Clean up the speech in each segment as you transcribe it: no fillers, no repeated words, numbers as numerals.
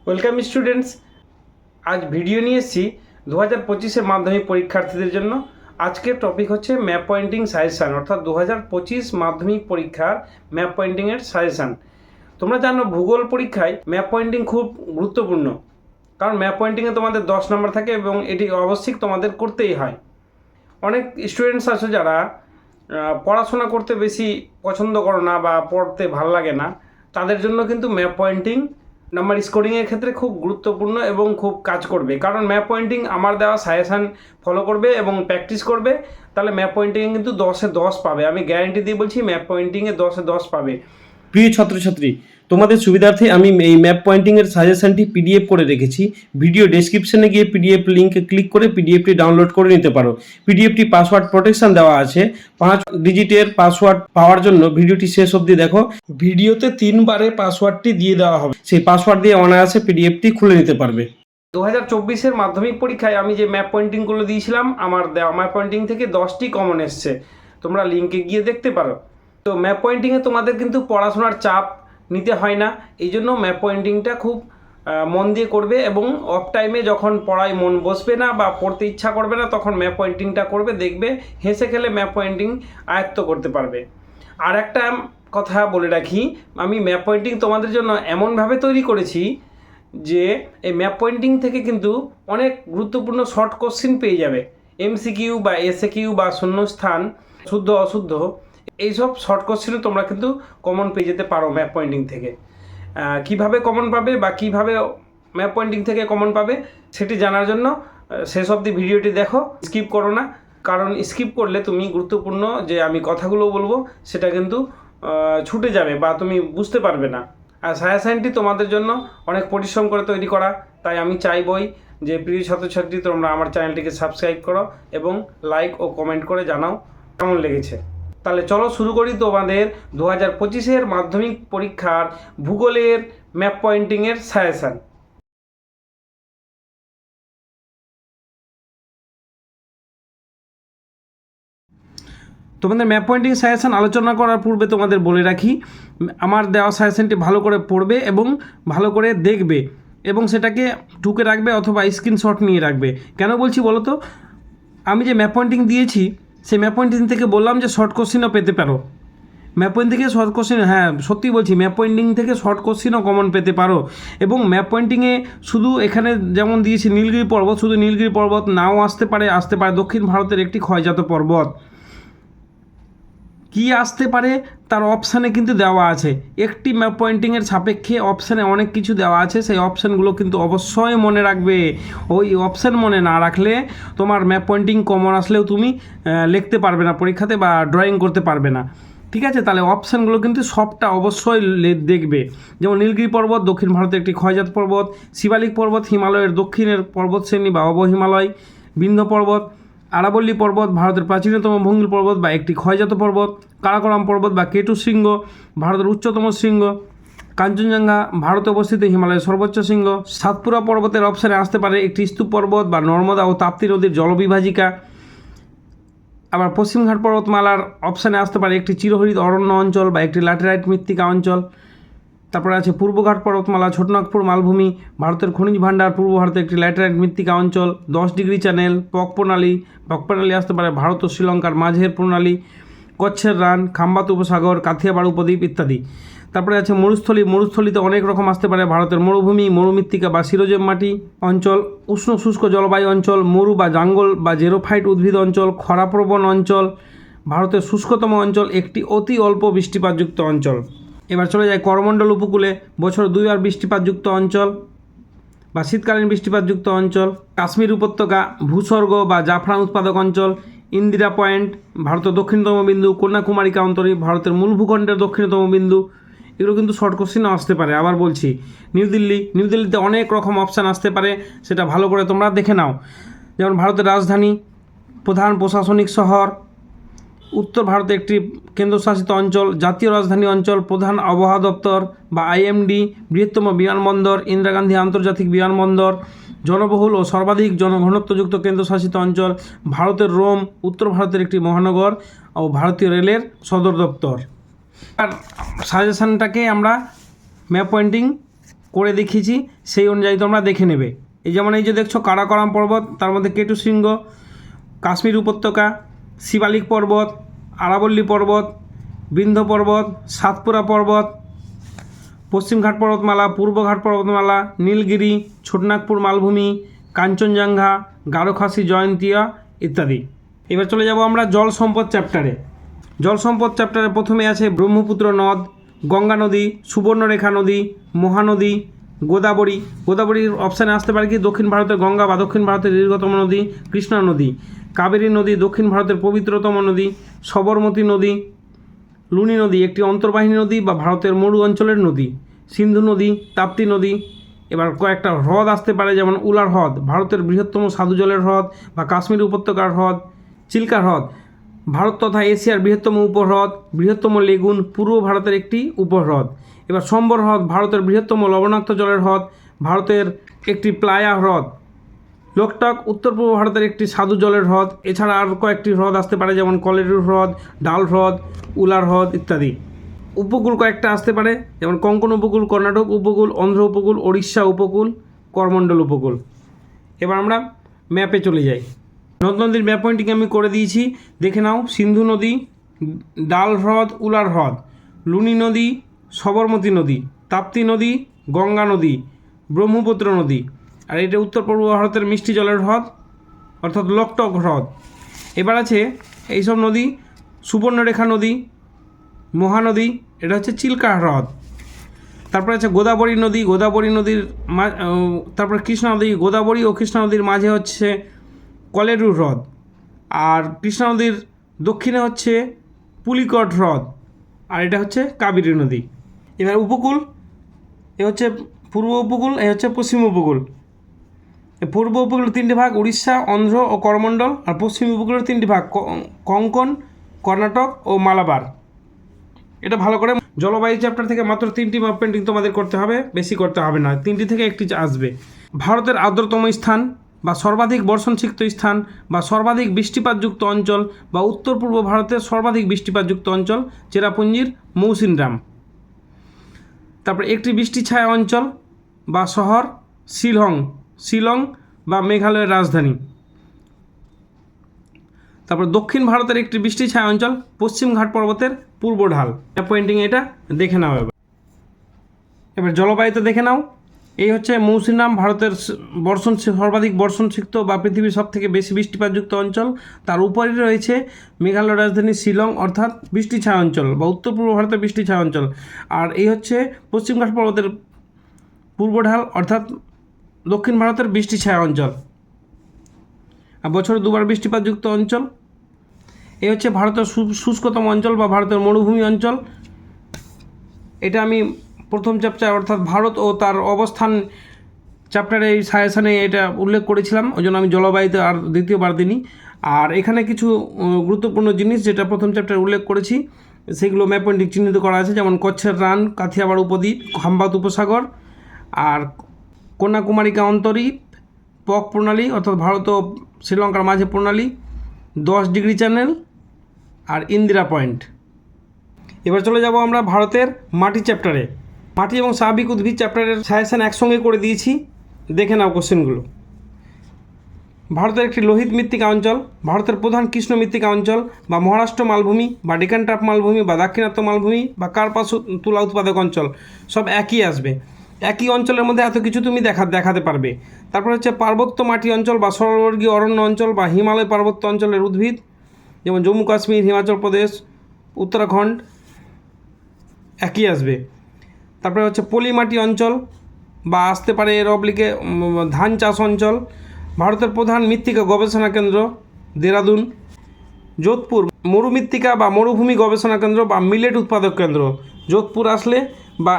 Welcome students. আজ video নিয়ে এসেছি 2025 মাধ্যমিক পরীক্ষার্থীদের জন্য। আজকের টপিক হচ্ছে ম্যাপ পয়েন্টিং সাজেশান, অর্থাৎ 2025 মাধ্যমিক পরীক্ষার ম্যাপ পয়েন্টিংয়ের সাজেশান। তোমরা জানো ভূগোল পরীক্ষায় ম্যাপ পয়েন্টিং খুব গুরুত্বপূর্ণ, কারণ ম্যাপ পয়েন্টিংয়ে তোমাদের 10 নম্বর থাকে এবং এটি অবশ্যই তোমাদের করতেই হয়। অনেক স্টুডেন্টস আছে যারা পড়াশোনা করতে বেশি পছন্দ করো না বা পড়তে ভাল লাগে না, তাদের জন্য কিন্তু ম্যাপ পয়েন্টিং নাম্বার স্কোরিংয়ের ক্ষেত্রে খুব গুরুত্বপূর্ণ এবং খুব কাজ করবে। কারণ ম্যাপ পয়েন্টিং আমার দেওয়া সাজেশান ফলো করবে এবং প্র্যাকটিস করবে, তাহলে ম্যাপ পয়েন্টিংয়ে কিন্তু 10-এ 10 পাবে। আমি গ্যারান্টি দিয়ে বলছি, ম্যাপ পয়েন্টিংয়ে 10-এ 10 পাবে। প্রিয় ছাত্রছাত্রী, তোমাদের সুবিধার্থে আমি এই ম্যাপ পয়েন্টিংয়ের সাজেশানটি পিডিএফ করে রেখেছি। ভিডিও ডেসক্রিপশনে গিয়ে পিডিএফ লিঙ্কে ক্লিক করে পিডিএফটি ডাউনলোড করে নিতে পারো। পিডিএফটি পাসওয়ার্ড প্রোটেকশন দেওয়া আছে। 5 ডিজিটের পাসওয়ার্ড পাওয়ার জন্য ভিডিওটি শেষ অবধি দেখো। ভিডিওতে 3 বারে পাসওয়ার্ডটি দিয়ে দেওয়া হবে, সেই পাসওয়ার্ড দিয়ে অনায়াসে পিডিএফটি খুলে নিতে পারবে। 2024 মাধ্যমিক পরীক্ষায় আমি যে ম্যাপ পয়েন্টিংগুলো দিয়েছিলাম, আমার দেওয়া ম্যাপ পয়েন্টিং থেকে 10টি কমন এসছে। তোমরা লিঙ্কে গিয়ে দেখতে পারো। তো ম্যাপ পয়েন্টিংয়ে তোমাদের কিন্তু পড়াশোনার চাপ নিতে হয় না, এই জন্য ম্যাপ পয়েন্টিংটা খুব মন দিয়ে করবে এবং অফ টাইমে যখন পড়ায় মন বসবে না বা পড়তে ইচ্ছা করবে না, তখন ম্যাপ পয়েন্টিংটা করবে, দেখবে হেসে খেলে ম্যাপ পয়েন্টিং আয়ত্ত করতে পারবে। আর একটা কথা বলে রাখি, আমি ম্যাপ পয়েন্টিং তোমাদের জন্য এমনভাবে তৈরি করেছি যে এই ম্যাপ পয়েন্টিং থেকে কিন্তু অনেক গুরুত্বপূর্ণ শর্ট কোশ্চিন পেয়ে যাবে। এমসিকিউ বা এসএকিউ বা শূন্যস্থান, শুদ্ধ অশুদ্ধ, এইসব শর্ট কোশ্চেনও তোমরা কিন্তু কমন পেয়ে যেতে পারো ম্যাপ পয়েন্টিং থেকে। কিভাবে কমন পাবে বা কিভাবে ম্যাপ পয়েন্টিং থেকে কমন পাবে সেটি জানার জন্য শেষ অবধি ভিডিওটি দেখো, স্কিপ করো না। কারণ স্কিপ করলে তুমি গুরুত্বপূর্ণ যে আমি কথাগুলো বলবো সেটা কিন্তু ছুটে যাবে বা তুমি বুঝতে পারবে না। আর সাজেশানটি তোমাদের জন্য অনেক পরিশ্রম করে তৈরি করা, তাই আমি চাইবই যে প্রিয় ছাত্রছাত্রী তোমরা আমার চ্যানেলটিকে সাবস্ক্রাইব করো এবং লাইক ও কমেন্ট করে জানাও কেমন লেগেছে। তাহলে চলো শুরু করি তোমাদের 2025 মাধ্যমিক পরীক্ষার ভূগোলের ম্যাপ পয়েন্টিংয়ের সাজেশান। তোমাদের ম্যাপ পয়েন্টিং সাজেশান আলোচনা করার পূর্বে তোমাদের বলে রাখি, আমার দেওয়া সাজেশানটি ভালো করে পড়বে এবং ভালো করে দেখবে এবং সেটাকে টুকে রাখবে অথবা স্ক্রিনশট নিয়ে রাখবে। কেন বলছি বলো তো? আমি যে ম্যাপ পয়েন্টিং দিয়েছি সেই ম্যাপ পয়েন্টিং থেকে বললাম যে শর্ট কোশ্চিনও পেতে পারো। ম্যাপ পয়েন্ট থেকে শর্ট কোশ্চিন, হ্যাঁ সত্যি বলছি, ম্যাপ পয়েন্টিং থেকে শর্ট কোশ্চিনও কমন পেতে পারো। এবং ম্যাপ পয়েন্টিংয়ে শুধু এখানে যেমন দিয়েছি নীলগিরি পর্বত, শুধু নীলগিরি পর্বত নাও আসতে পারে দক্ষিণ ভারতের একটি ক্ষয়জাত পর্বত। কি আসতে পারে তার অপশানে কিন্তু দেওয়া আছে। একটি ম্যাপ পয়েন্টিংয়ের সাপেক্ষে অপশানে অনেক কিছু দেওয়া আছে, সেই অপশানগুলো কিন্তু অবশ্যই মনে রাখবে। ওই অপশান মনে না রাখলে তোমার ম্যাপ পয়েন্টিং কমন আসলেও তুমি লিখতে পারবে না পরীক্ষাতে বা ড্রয়িং করতে পারবে না। ঠিক আছে, তাহলে অপশানগুলো কিন্তু সবটা অবশ্যই দেখবে। যেমন নীলগিরি পর্বত দক্ষিণ ভারতের একটি ক্ষয়জাত পর্বত, শিবালিক পর্বত হিমালয়ের দক্ষিণের পর্বতশ্রেণী বা অবহিমালয়, বিন্ধ্য পর্বত, আরাবল্লী পর্বত ভারতের প্রাচীনতম ভঙ্গিল পর্বত বা একটি ক্ষয়জাত পর্বত, কারাকোরাম পর্বত বা কেটু শৃঙ্গ ভারতের উচ্চতম শৃঙ্গ, কাঞ্চনজঙ্ঘা ভারতে অবস্থিত হিমালয়ের সর্বোচ্চ শৃঙ্গ, সাতপুরা পর্বতের অপশানে আসতে পারে একটি স্তূপ পর্বত বা নর্মদা ও তাপ্তি নদীর জলবিভাজিকা। আবার পশ্চিমঘাট পর্বতমালার অপশানে আসতে পারে একটি চিরহরিত অরণ্য অঞ্চল বা একটি ল্যাটেরাইট মৃত্তিকা অঞ্চল। তারপরে আছে পূর্বঘাট পর্বতমালা, ছোটনাগপুর মালভূমি ভারতের খনিজ ভাণ্ডার, পূর্ব ভারতের একটি ল্যাটেরাইট মৃত্তিকা অঞ্চল। 10 ডিগ্রি চ্যানেল, পক প্রণালী আসতে পারে ভারত ও শ্রীলঙ্কার মাঝের প্রণালী, কচ্ছের রান, খাম্বাত উপসাগর, কাথিয়াবাড় উপদ্বীপ ইত্যাদি। তারপরে আছে মরুস্থলীতে অনেক রকম আসতে পারে ভারতের মরুভূমি, মরুমৃত্তিকা বা শিরোজেম মাটি অঞ্চল, উষ্ণ শুষ্ক জলবায়ু অঞ্চল, মরু বা জঙ্গল বা জেরোফাইট উদ্ভিদ অঞ্চল, খরাপ্রবণ অঞ্চল, ভারতের শুষ্কতম অঞ্চল, একটি অতি অল্প বৃষ্টিপাতযুক্ত অঞ্চল। এবার চলে যায় করমণ্ডল উপকূলে, বছর 2 বার বৃষ্টিপাতযুক্ত অঞ্চল বা শীতকালীন বৃষ্টিপাতযুক্ত অঞ্চল, কাশ্মীর উপত্যকা, ভূস্বর্গ বা জাফরান উৎপাদক অঞ্চল, ইন্দিরা পয়েন্ট ভারতের দক্ষিণতম বিন্দু, কন্যাকুমারিকা অন্তরীপ ভারতের মূল ভূখণ্ডের দক্ষিণতম বিন্দু। এগুলো কিন্তু শর্ট কোশ্চিনও আসতে পারে। আবার বলছি নিউ দিল্লিতে অনেক রকম অপশান আসতে পারে, সেটা ভালো করে তোমরা দেখে নাও। যেমন ভারতের রাজধানী, প্রধান প্রশাসনিক শহর, উত্তর ভারতে একটি কেন্দ্রশাসিত অঞ্চল, জাতীয় রাজধানী অঞ্চল, প্রধান আবহাওয়া দপ্তর বা আইএমডি, বৃহত্তম বিমানবন্দর ইন্দিরা গান্ধী আন্তর্জাতিক বিমানবন্দর, জনবহুল ও সর্বাধিক জনঘনত্বযুক্ত কেন্দ্রশাসিত অঞ্চল, ভারতের রোম, উত্তর ভারতের একটি মহানগর ও ভারতীয় রেলের সদর দপ্তর। আর সাজেশানটাকে আমরা ম্যাপ পয়েন্টিং করে দেখিয়েছি, সেই অনুযায়ী তোমরা দেখে নেবে। এই যেমন এই যে দেখছো কারাকোরাম পর্বত, তার মধ্যে কেটু শৃঙ্গ, কাশ্মীর উপত্যকা, শিবালিক পর্বত, আরাবল্লী পর্বত, বিন্ধ্য পর্বত, সাতপুরা পর্বত, পশ্চিমঘাট পর্বতমালা, পূর্বঘাট পর্বতমালা, নীলগিরি, ছোটনাগপুর মালভূমি, কাঞ্চনজঙ্ঘা, গারোখাসি জয়ন্তিয়া ইত্যাদি। এবার চলে যাব আমরা জল সম্পদ চ্যাপ্টারে। জল সম্পদ চ্যাপ্টারে প্রথমে আছে ব্রহ্মপুত্র নদ, গঙ্গা নদী, সুবর্ণরেখা নদী, মহানদী, গোদাবরী। গোদাবরীর অপশানে আসতে পারে কি দক্ষিণ ভারতের গঙ্গা বা দক্ষিণ ভারতের দীর্ঘতম নদী, কৃষ্ণা নদী, কাবেরী নদী দক্ষিণ ভারতের পবিত্রতম নদী, সবরমতী নদী, লুনি নদী একটি অন্তর্বাহিনী নদী বা ভারতের মরু অঞ্চলের নদী, সিন্ধু নদী, তাপ্তি নদী। এবার কয়েকটা হ্রদ আসতে পারে, যেমন উলার হ্রদ ভারতের বৃহত্তম স্বাদু জলের হ্রদ বা কাশ্মীর উপত্যকার হ্রদ, চিল্কা হ্রদ ভারত তথা এশিয়ার বৃহত্তম উপহ্রদ, বৃহত্তম লেগুন পূর্ব ভারতের একটি উপহ্রদ। এবার সম্বর হ্রদ ভারতের বৃহত্তম লবণাক্ত জলের হ্রদ, ভারতের একটি প্লায়া হ্রদ। লোকটক উত্তর পূর্ব ভারতের একটি স্বাদু জলের হ্রদ। এছাড়া আর কয়েকটি হ্রদ আসতে পারে, যেমন কলেরু হ্রদ, ডাল হ্রদ, উলার হ্রদ ইত্যাদি। উপকূল কয়েকটা আসতে পারে, যেমন কোঙ্কণ উপকূল, কর্ণাটক উপকূল, অন্ধ্র উপকূল, ওড়িশা উপকূল, করমণ্ডল উপকূল। এবার আমরা ম্যাপে চলে যাই। নদ নদীর ম্যাপ পয়েন্টিং আমি করে দিয়েছি, দেখে নাও। সিন্ধু নদী, ডাল হ্রদ, উলার হ্রদ, লুনি নদী, সবরমতী নদী, তাপ্তি নদী, গঙ্গা নদী, ব্রহ্মপুত্র নদী। আর এটা উত্তর পূর্ব ভারতের মিষ্টি জলের হ্রদ অর্থাৎ লোকটক হ্রদ। এবার আছে এইসব নদী, সুবর্ণরেখা নদী, মহানদী, এটা হচ্ছে চিল্কা হ্রদ। তারপরে আছে গোদাবরী নদী, গোদাবরী নদীর তারপরে কৃষ্ণা নদী, গোদাবরী ও কৃষ্ণা নদীর মাঝে হচ্ছে কলেরু হ্রদ। আর কৃষ্ণা নদীর দক্ষিণে হচ্ছে পুলিকট হ্রদ, আর এটা হচ্ছে কাবেরী নদী। এবার উপকূল, এ হচ্ছে পূর্ব উপকূল, এ হচ্ছে পশ্চিম উপকূল। পূর্ব উপকূলের তিনটি ভাগ উড়িষ্যা, অন্ধ্র ও করমণ্ডল। আর পশ্চিম উপকূলের তিনটি ভাগ কোঙ্কণ, কর্ণাটক ও মালাবার। এটা ভালো করে জলবায়ু চ্যাপ্টার থেকে মাত্র 3টি ম্যাপ পেন্টিং তোমাদের করতে হবে, বেশি করতে হবে না, 3টি থেকে একটি আসবে। ভারতের আর্দ্রতম স্থান বা সর্বাধিক বর্ষণসিক্ত স্থান বা সর্বাধিক বৃষ্টিপাতযুক্ত অঞ্চল বা উত্তর পূর্ব ভারতের সর্বাধিক বৃষ্টিপাতযুক্ত অঞ্চল চেরাপুঞ্জির মৌসিনরাম। তারপরে একটি বৃষ্টি ছায়া অঞ্চল বা শহর শিলং বা মেঘালয়ের রাজধানী। তারপর দক্ষিণ ভারতের একটি বৃষ্টি ছায়া অঞ্চল পশ্চিম ঘাট পর্বতের পূর্ব ঢাল। পয়েন্টিং এটা দেখে নাও। এবার জলবায়ুতে দেখে নাও। এই হচ্ছে মৌসিনরাম, ভারতের সর্বাধিক বর্ষণসিক্ত বা পৃথিবীর সবথেকে বেশি বৃষ্টিপাতযুক্ত অঞ্চল। তার উপরে রয়েছে মেঘালয় রাজধানী শিলং অর্থাৎ বৃষ্টি ছায়া অঞ্চল বা উত্তর পূর্ব ভারতের বৃষ্টি ছায়া অঞ্চল। আর এই হচ্ছে পশ্চিম ঘাট পর্বতের পূর্ব ঢাল অর্থাৎ দক্ষিণ ভারতের বৃষ্টি ছায়া অঞ্চল আর বছরে দুবার বৃষ্টিপাতযুক্ত অঞ্চল। এই হচ্ছে ভারতের শুষ্কতম অঞ্চল বা ভারতের মরুভূমি অঞ্চল। এটা আমি প্রথম চ্যাপ্টার অর্থাৎ ভারত ও তার অবস্থান চ্যাপ্টারে এই সাজেশানে এটা উল্লেখ করেছিলাম, ওই জন্য আমি জলবায়ুতে আর দ্বিতীয়বার দিইনি। আর এখানে কিছু গুরুত্বপূর্ণ জিনিস যেটা প্রথম চ্যাপ্টারে উল্লেখ করেছি সেগুলো ম্যাপ পয়েন্টিং চিহ্নিত করা আছে, যেমন কচ্ছের রান, কাথিয়াবাড় উপদ্বীপ, খাম্বাত উপসাগর, আর কন্যাকুমারিকা অন্তরীপ, পক প্রণালী অর্থাৎ ভারত ও শ্রীলঙ্কার মাঝে প্রণালী, 10 ডিগ্রি চ্যানেল আর ইন্দিরা পয়েন্ট। এবার চলে যাব আমরা ভারতের মাটি চ্যাপ্টারে। মাটি এবং স্বাভাবিক উদ্ভিদ চ্যাপ্টারের সাজেশান একসঙ্গে করে দিয়েছি, দেখে নাও কোশ্চেনগুলো। ভারতের একটি লোহিত মৃত্তিকা অঞ্চল, ভারতের প্রধান কৃষ্ণ মৃত্তিকা অঞ্চল বা মহারাষ্ট্র মালভূমি বা ডেকান ট্রাপ মালভূমি বা দাক্ষিণাত্য মালভূমি বা কার্পাস তুলা উৎপাদক অঞ্চল, সব একই আসবে। একই অঞ্চলের মধ্যে এত কিছু তুমি দেখাতে পারবে। তারপর হচ্ছে পার্বত্য মাটি অঞ্চল বা সরলবর্গীয় অরণ্য অঞ্চল বা হিমালয় পার্বত্য অঞ্চলের উদ্ভিদ, যেমন জম্মু কাশ্মীর, হিমাচল প্রদেশ, উত্তরাখণ্ড, একই আসবে। তারপরে হচ্ছে পলি মাটি অঞ্চল বা আসতে পারে এর অবলিকে ধান চাষ অঞ্চল। ভারতের প্রধান মৃত্তিকা গবেষণা কেন্দ্র দেরাদুন। যোধপুর মরুমৃত্তিকা বা মরুভূমি গবেষণা কেন্দ্র বা মিলেট উৎপাদক কেন্দ্র। যোধপুর আসলে বা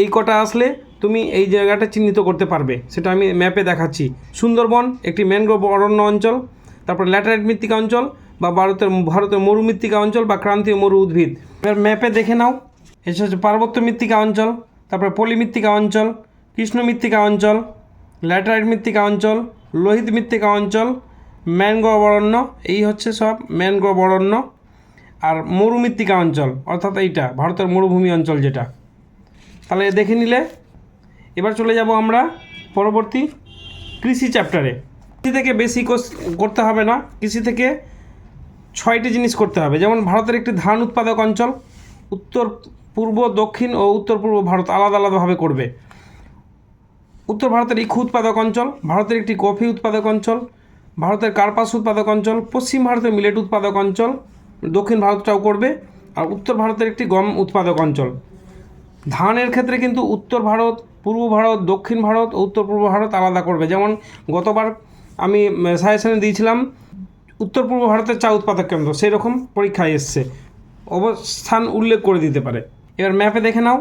এই কটা আসলে তুমি এই জায়গাটা চিহ্নিত করতে পারবে, সেটা আমি ম্যাপে দেখাচ্ছি। সুন্দরবন একটি ম্যানগ্রোভ অরণ্য অঞ্চল। তারপর ল্যাটেরাইট মৃত্তিকা অঞ্চল বা ভারতের মরুমৃত্তিকা অঞ্চল বা ক্রান্তীয় মরু উদ্ভিদ। এবার ম্যাপে দেখে নাও। এটা হচ্ছে পার্বত্য মৃত্তিকা অঞ্চল, তারপরে পলি মৃত্তিকা অঞ্চল, কৃষ্ণ মৃত্তিকা অঞ্চল, ল্যাটেরাইট মৃত্তিকা অঞ্চল, লোহিত মৃত্তিকা অঞ্চল, ম্যানগ্রোভ অরণ্য, এই হচ্ছে সব ম্যানগ্রোভ অরণ্য। আর মরুমৃত্তিকা অঞ্চল অর্থাৎ এইটা ভারতের মরুভূমি অঞ্চল যেটা। তাহলে দেখে নিলে এবার চলে যাব আমরা পরবর্তী কৃষি চ্যাপ্টারে। কৃষি থেকে বেশি করতে হবে না, কৃষি থেকে 6টি জিনিস করতে হবে। যেমন ভারতের একটি ধান উৎপাদক অঞ্চল, উত্তর পূর্ব, দক্ষিণ ও উত্তর পূর্ব ভারত আলাদা আলাদাভাবে করবে। উত্তর ভারতের ইক্ষু উৎপাদক অঞ্চল, ভারতের একটি কফি উৎপাদক অঞ্চল, ভারতের কার্পাস উৎপাদক অঞ্চল, পশ্চিম ভারতের মিলেট উৎপাদক অঞ্চল, দক্ষিণ ভারতটাও করবে, আর উত্তর ভারতের একটি গম উৎপাদক অঞ্চল। ধানের ক্ষেত্রে কিন্তু উত্তর ভারত, পূর্ব ভারত, দক্ষিণ ভারত ও উত্তর পূর্ব ভারত আলাদা করবে। যেমন গতবার আমি সাজেশনে দিয়েছিলাম উত্তর পূর্ব ভারতের চা উৎপাদক কেন্দ্র, সেই রকম পরীক্ষায় এসছে, অবস্থান উল্লেখ করে দিতে পারে। এবার ম্যাপে দেখে নাও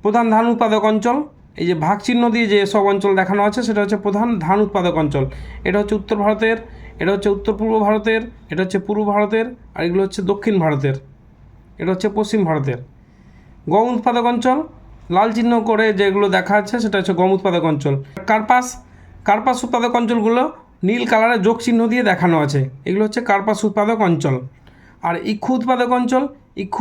প্রধান ধান উৎপাদক অঞ্চল, এই যে ভাগ চিহ্ন দিয়ে যে সব অঞ্চল দেখানো আছে সেটা হচ্ছে প্রধান ধান উৎপাদক অঞ্চল। এটা হচ্ছে উত্তর ভারতের, এটা হচ্ছে উত্তর পূর্ব ভারতের, এটা হচ্ছে পূর্ব ভারতের, আর এগুলো হচ্ছে দক্ষিণ ভারতের, এটা হচ্ছে পশ্চিম ভারতের। গম উৎপাদক অঞ্চল, লাল চিহ্ন করে যেগুলো দেখা যাচ্ছে সেটা হচ্ছে গম উৎপাদক অঞ্চল। কার্পাস উৎপাদক অঞ্চলগুলো নীল কালারে যোগ চিহ্ন দিয়ে দেখানো আছে, এগুলো হচ্ছে কার্পাস উৎপাদক অঞ্চল। আর ইক্ষু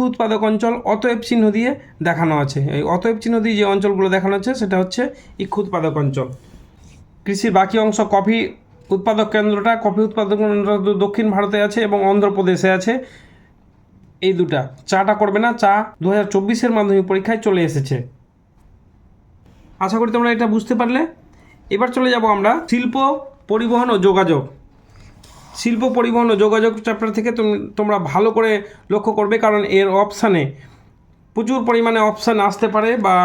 উৎপাদক অঞ্চল অতএব চিহ্ন দিয়ে দেখানো আছে। এই অতএব চিহ্ন দিয়ে যে অঞ্চলগুলো দেখানো আছে সেটা হচ্ছে ইক্ষু উৎপাদক অঞ্চল। কৃষির বাকি অংশ কফি উৎপাদক কেন্দ্রটা দক্ষিণ ভারতে আছে এবং অন্ধ্রপ্রদেশে আছে, এই দুটা। চাটা করবে না, চা 2024 মাধ্যমিক পরীক্ষায় চলে এসেছে। আশা করি তোমরা এটা বুঝতে পারলে। এবার চলে যাব আমরা শিল্প, পরিবহন ও যোগাযোগ। শিল্প, পরিবহন ও যোগাযোগ চ্যাপ্টার থেকে তোমরা ভালো করে লক্ষ্য করবে, কারণ এর অপশানে প্রচুর পরিমাণে অপশান আসতে পারে বা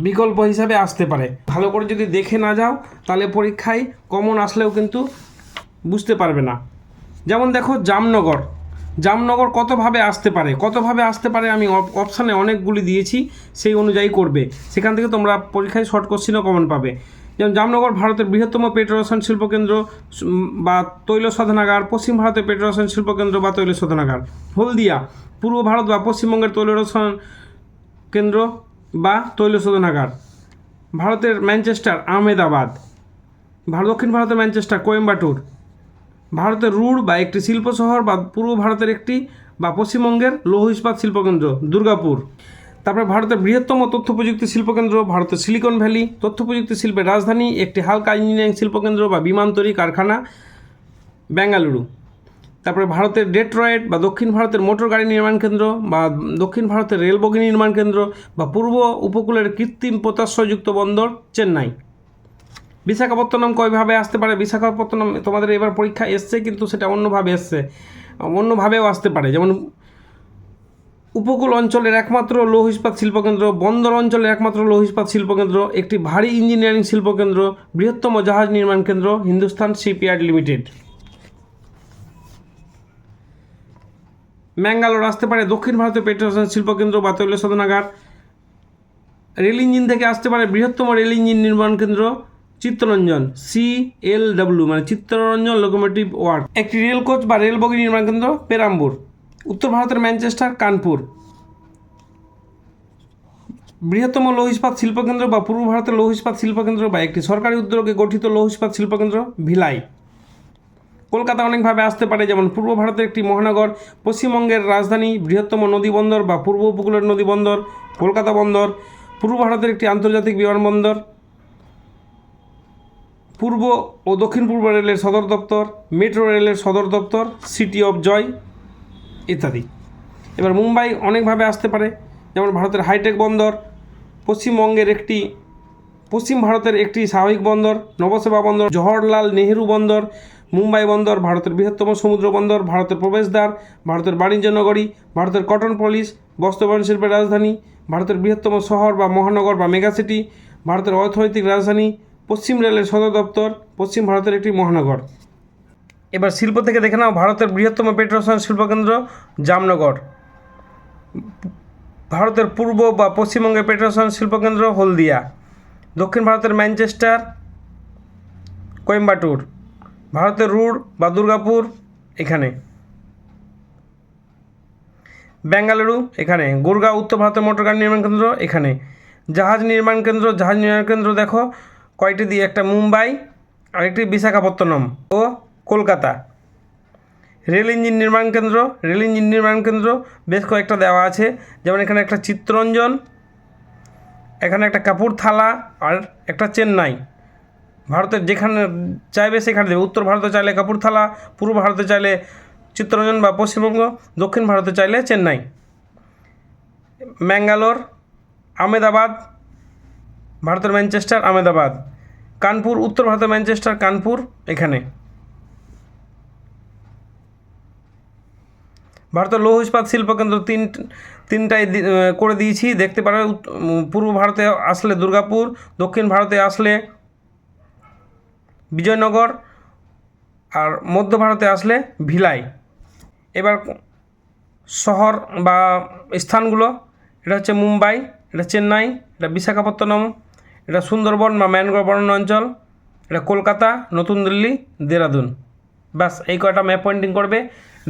বিকল্প হিসাবে আসতে পারে। ভালো করে যদি দেখে না যাও তাহলে পরীক্ষায় কমন আসলেও কিন্তু বুঝতে পারবে না। যেমন দেখো জামনগর কতভাবে আসতে পারে আমি অপশানে অনেকগুলি দিয়েছি, সেই অনুযায়ী করবে। সেখান থেকে তোমরা পরীক্ষায় শর্ট কোশ্চিনও কমন পাবে। যেমন জামনগর ভারতের বৃহত্তম পেট্রোরসায়ন শিল্পকেন্দ্র বা তৈল শোধনাগার, পশ্চিম ভারতের পেট্রোরসায়ন শিল্পকেন্দ্র বা তৈল শোধনাগার। হলদিয়া পূর্ব ভারত বা পশ্চিমবঙ্গের তৈল রসায়ন কেন্দ্র বা তৈল শোধনাগার। ভারতের ম্যানচেস্টার আহমেদাবাদ, দক্ষিণ ভারতের ম্যানচেস্টার কোয়েম্বাটুর। ভারতের রুড় বা একটি শিল্প শহর বা পূর্ব ভারতের একটি বা পশ্চিমবঙ্গের লৌহ ইস্পাত শিল্পকেন্দ্র দুর্গাপুর। তারপরে ভারতের বৃহত্তম তথ্য প্রযুক্তি শিল্পকেন্দ্র ভারতের সিলিকন ভ্যালি, তথ্য প্রযুক্তি শিল্পের রাজধানী, একটি হালকা ইঞ্জিনিয়ারিং শিল্পকেন্দ্র বা বিমান তৈরি কারখানা বেঙ্গালুরু। তারপরে ভারতের ডেট্রয়েট বা দক্ষিণ ভারতের মোটর গাড়ি নির্মাণ কেন্দ্র বা দক্ষিণ ভারতের রেলবগি নির্মাণ কেন্দ্র বা পূর্ব উপকূলের কৃত্রিম পোতাশ্রয়যুক্ত বন্দর চেন্নাই। বিশাখাপত্তনম কয়ভাবে আসতে পারে? বিশাখাপত্তনম তোমাদের এবার পরীক্ষা এসছে, কিন্তু সেটা অন্যভাবেও আসতে পারে। যেমন উপকূল অঞ্চলের একমাত্র লৌহ ইস্পাত শিল্পকেন্দ্র, বন্দর অঞ্চলের একমাত্র লৌহ ইস্পাত শিল্পকেন্দ্র, একটি ভারী ইঞ্জিনিয়ারিং শিল্পকেন্দ্র, বৃহত্তম জাহাজ নির্মাণ কেন্দ্র হিন্দুস্তান শিপইয়ার্ড লিমিটেড। ম্যাঙ্গালোর আসতে পারে দক্ষিণ ভারতের পেট্রোরসায়ন শিল্পকেন্দ্র বা তৈল শোধনাগার। রেল ইঞ্জিন থেকে আসতে পারে বৃহত্তম রেল ইঞ্জিন নির্মাণ কেন্দ্র চিত্তরঞ্জন, CLW মানে চিত্তরঞ্জন লোকোমোটিভ ওয়ার্ক। একটি রেল কোচ বা রেল বগি নির্মাণ কেন্দ্র পেরাম্বুর। উত্তর ভারতের ম্যানচেস্টার কানপুর। বৃহত্তম লৌহ ইস্পাত শিল্পকেন্দ্র বা পূর্ব ভারতের লৌহ ইস্পাত শিল্পকেন্দ্র বা একটি সরকারি উদ্যোগে গঠিত লৌহ ইস্পাত শিল্পকেন্দ্র ভিলাই। কলকাতা অনেকভাবে আসতে পারে, যেমন পূর্ব ভারতের একটি মহানগর, পশ্চিমবঙ্গের রাজধানী, বৃহত্তম নদী বন্দর বা পূর্ব উপকূলের নদী বন্দর কলকাতা বন্দর, পূর্ব ভারতের একটি আন্তর্জাতিক বিমানবন্দর, পূর্ব ও দক্ষিণ পূর্ব রেলের সদর দপ্তর, মেট্রো রেলের সদর দপ্তর, সিটি অফ জয় ইত্যাদি। এবার মুম্বাই অনেকভাবে আসতে পারে, যেমন ভারতের হাইটেক বন্দর, পশ্চিম ভারতের একটি স্বাভাবিক বন্দর, নবসেবা বন্দর, জওহরলাল নেহেরু বন্দর, মুম্বাই বন্দর, ভারতের বৃহত্তম সমুদ্র বন্দর, ভারতের প্রবেশদ্বার, ভারতের বাণিজ্য নগরী, ভারতের কটন পলিশ, বস্ত্রবয়ন শিল্পের রাজধানী, ভারতের বৃহত্তম শহর বা মহানগর বা মেগাসিটি, ভারতের অর্থনৈতিক রাজধানী, পশ্চিম রেলের সদর দপ্তর, পশ্চিম ভারতের একটি মহানগর। এবার শিল্প থেকে দেখে নাও ভারতের বৃহত্তম পেট্রোরসায়ন শিল্পকেন্দ্র জামনগর। ভারতের পূর্ব বা পশ্চিমবঙ্গের পেট্রোরসায়ন শিল্পকেন্দ্র হলদিয়া। দক্ষিণ ভারতের ম্যানচেস্টার কোয়েম্বাটুর। ভারতের রুড় বা দুর্গাপুর এখানে। বেঙ্গালুরু এখানে। গুরগাঁও উত্তর ভারতের মোটর গাড়ি নির্মাণ কেন্দ্র এখানে। জাহাজ নির্মাণ কেন্দ্র দেখো কয়টি দিয়ে, একটা মুম্বাই, আরেকটি বিশাখাপত্তনম ও কলকাতা। রেল ইঞ্জিন নির্মাণ কেন্দ্র বেশ কয়েকটা দেওয়া আছে, যেমন এখানে একটা চিত্তরঞ্জন, এখানে একটা কাপুরথালা আর একটা চেন্নাই। ভারতের যেখানে চাইবে সেখানে দেবে। উত্তর ভারতে চাইলে কাপুরথালা, পূর্ব ভারতে চাইলে চিত্তরঞ্জন বা পশ্চিমবঙ্গ, দক্ষিণ ভারতে চাইলে চেন্নাই। ম্যাঙ্গালোর, আহমেদাবাদ, ভারতের ম্যানচেস্টার, আহমেদাবাদ। কানপুর, উত্তর ভারতের ম্যানচেস্টার, কানপুর এখানে। ভারতের লৌহ ইস্পাত শিল্পকেন্দ্র তিনটায় করে দিয়েছি, দেখতে পারবে। পূর্ব ভারতে আসলে দুর্গাপুর, দক্ষিণ ভারতে আসলে বিজয়নগর, আর মধ্য ভারতে আসলে ভিলাই। এবার শহর বা স্থানগুলো, এটা হচ্ছে মুম্বাই, এটা চেন্নাই, এটা বিশাখাপত্তনম, এটা সুন্দরবন বা ম্যানগ্রোভ অরণ্য অঞ্চল, এটা কলকাতা, নতুন দিল্লি, দেরাদুন। ব্যাস এই কয়টা ম্যাপ পয়েন্টিং করবে,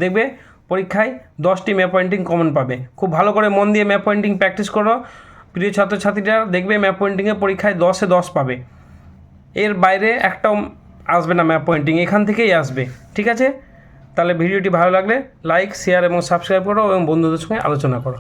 দেখবে পরীক্ষায় 10টি ম্যাপ পয়েন্টিং কমন পাবে। খুব ভালো করে মন দিয়ে ম্যাপ পয়েন্টিং প্র্যাকটিস করো প্রিয় ছাত্রছাত্রীরা, দেখবে ম্যাপ পয়েন্টিংয়ে পরীক্ষায় 10-এ 10 পাবে। এর বাইরে একটাও আসবে না ম্যাপ পয়েন্টিং, এখান থেকেই আসবে। ঠিক আছে, তাহলে ভিডিওটি ভালো লাগলে লাইক, শেয়ার এবং সাবস্ক্রাইব করো এবং বন্ধুদের সঙ্গে আলোচনা করো।